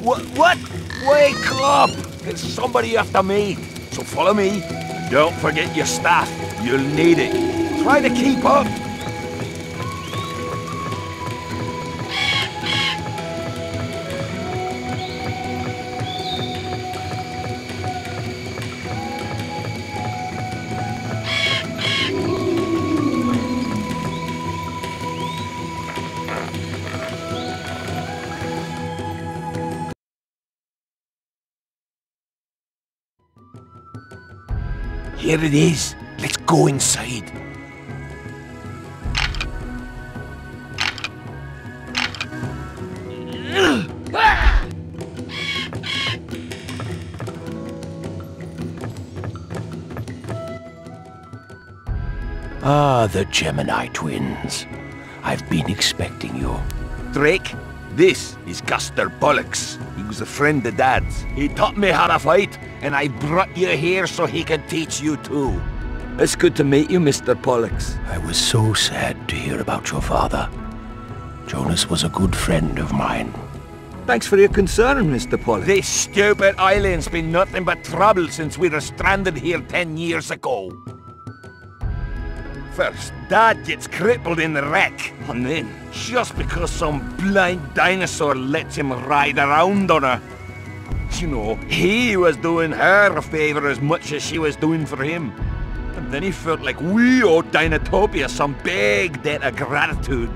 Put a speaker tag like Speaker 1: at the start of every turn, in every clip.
Speaker 1: What? Wake up! There's somebody after me. So follow me. Don't forget your staff. You'll need it. Try to keep up. Here it is. Let's go inside.
Speaker 2: Ah, the Gemini twins. I've been expecting you.
Speaker 1: Drake, this is Custer Pollux. He was a friend of Dad's. He taught me how to fight, and I brought you here so he could teach you too. It's good to meet you, Mr. Pollux.
Speaker 2: I was so sad to hear about your father. Jonas was a good friend of mine.
Speaker 1: Thanks for your concern, Mr. Pollux. This stupid island's been nothing but trouble since we were stranded here 10 years ago. First, Dad gets crippled in the wreck, and then, just because some blind dinosaur lets him ride around on her. You know, he was doing her a favor as much as she was doing for him. And then he felt like we owed Dinotopia some big debt of gratitude.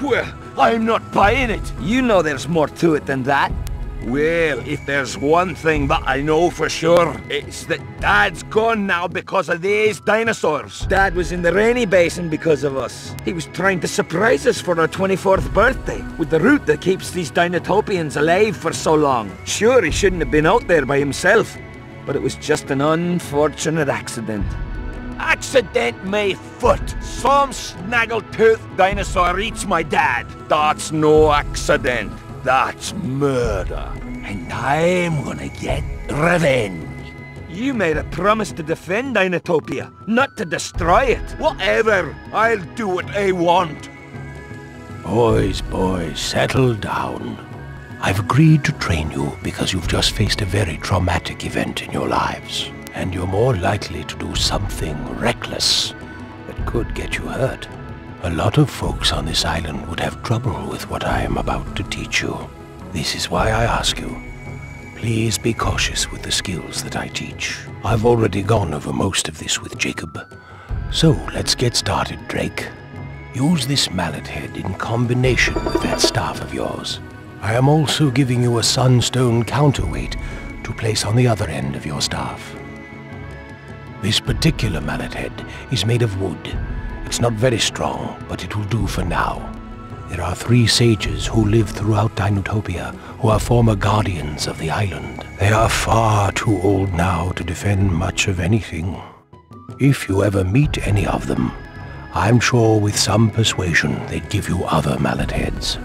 Speaker 1: Well, I'm not buying it. You know there's more to it than that. Well, if there's one thing that I know for sure, it's that Dad's gone now because of these dinosaurs. Dad was in the rainy basin because of us. He was trying to surprise us for our 24th birthday, with the route that keeps these Dinotopians alive for so long. Sure, he shouldn't have been out there by himself, but it was just an unfortunate accident. Accident, my foot! Some snaggle-toothed dinosaur eats my dad. That's no accident. That's murder. And I'm gonna get revenge. You made a promise to defend Dinotopia, not to destroy it. Whatever. I'll do what I want.
Speaker 2: Boys, settle down. I've agreed to train you because you've just faced a very traumatic event in your lives. And you're more likely to do something reckless that could get you hurt. A lot of folks on this island would have trouble with what I am about to teach you. This is why I ask you, please be cautious with the skills that I teach. I've already gone over most of this with Jacob. So let's get started, Drake. Use this mallet head in combination with that staff of yours. I am also giving you a sunstone counterweight to place on the other end of your staff. This particular mallet head is made of wood. It's not very strong, but it will do for now. There are 3 sages who live throughout Dinotopia who are former guardians of the island. They are far too old now to defend much of anything. If you ever meet any of them, I'm sure with some persuasion they'd give you other mallet heads.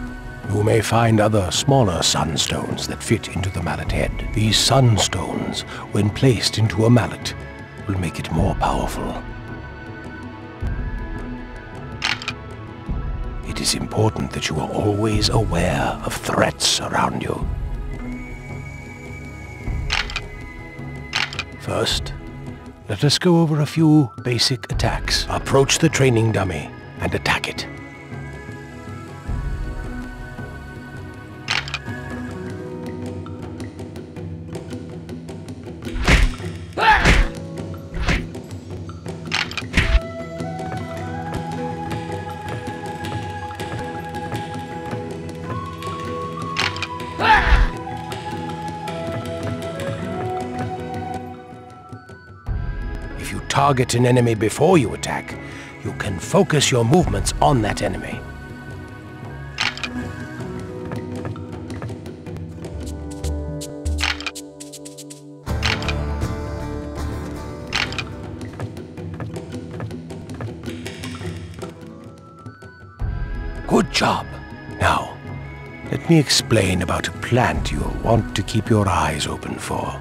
Speaker 2: You may find other smaller sunstones that fit into the mallet head. These sunstones, when placed into a mallet, will make it more powerful. It is important that you are always aware of threats around you. First, let us go over a few basic attacks. Approach the training dummy and attack it. If you target an enemy before you attack, you can focus your movements on that enemy. Good job. Now, let me explain about a plant you'll want to keep your eyes open for.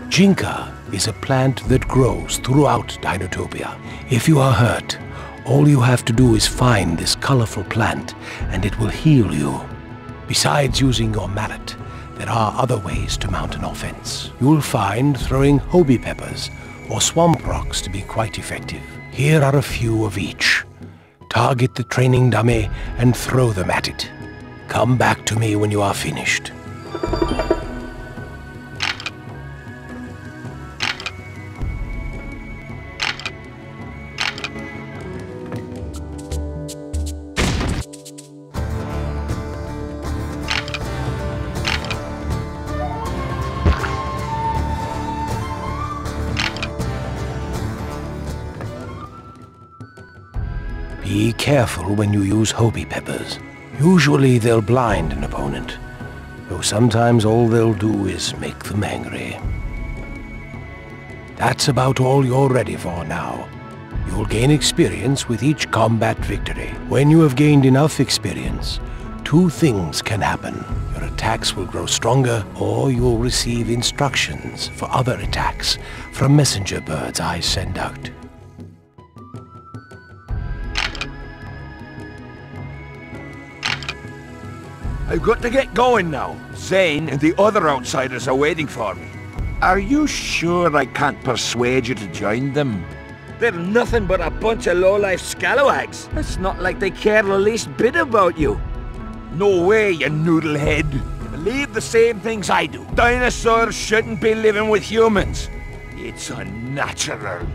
Speaker 2: Jinka is a plant that grows throughout Dinotopia. If you are hurt, all you have to do is find this colorful plant and it will heal you. Besides using your mallet, there are other ways to mount an offense. You'll find throwing Hobie peppers or swamp rocks to be quite effective. Here are a few of each. Target the training dummy and throw them at it. Come back to me when you are finished. Be careful when you use Hobie peppers. Usually they'll blind an opponent, though sometimes all they'll do is make them angry. That's about all you're ready for now. You'll gain experience with each combat victory. When you have gained enough experience, two things can happen. Your attacks will grow stronger, or you'll receive instructions for other attacks from messenger birds I send out.
Speaker 1: I've got to get going now. Zane and the other outsiders are waiting for me. Are you sure I can't persuade you to join them? They're nothing but a bunch of low-life scalawags. It's not like they care the least bit about you. No way, you noodlehead. Believe the same things I do. Dinosaurs shouldn't be living with humans. It's unnatural.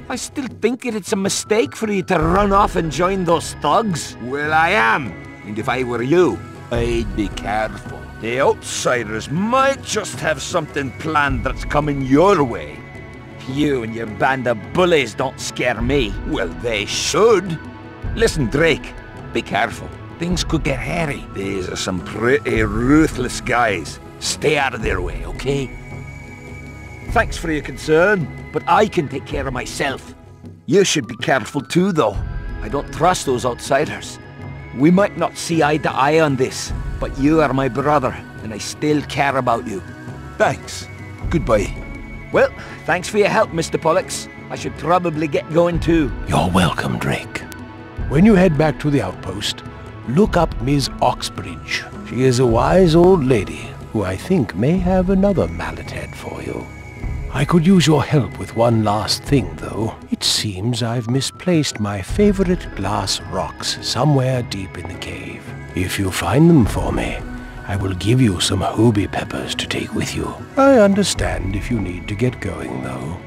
Speaker 1: I still think it's a mistake for you to run off and join those thugs. Well, I am. And if I were you, I'd be careful. The outsiders might just have something planned that's coming your way. You and your band of bullies don't scare me. Well, they should. Listen, Drake, be careful. Things could get hairy. These are some pretty ruthless guys. Stay out of their way, okay? Thanks for your concern, but I can take care of myself. You should be careful too, though. I don't trust those outsiders. We might not see eye to eye on this, but you are my brother, and I still care about you. Thanks. Goodbye. Well, thanks for your help, Mr. Pollux. I should probably get going too.
Speaker 2: You're welcome, Drake. When you head back to the outpost, look up Ms. Oxbridge. She is a wise old lady who I think may have another mallet head for you. I could use your help with one last thing, though. It seems I've misplaced my favorite glass rocks somewhere deep in the cave. If you find them for me, I will give you some Hobie peppers to take with you. I understand if you need to get going, though.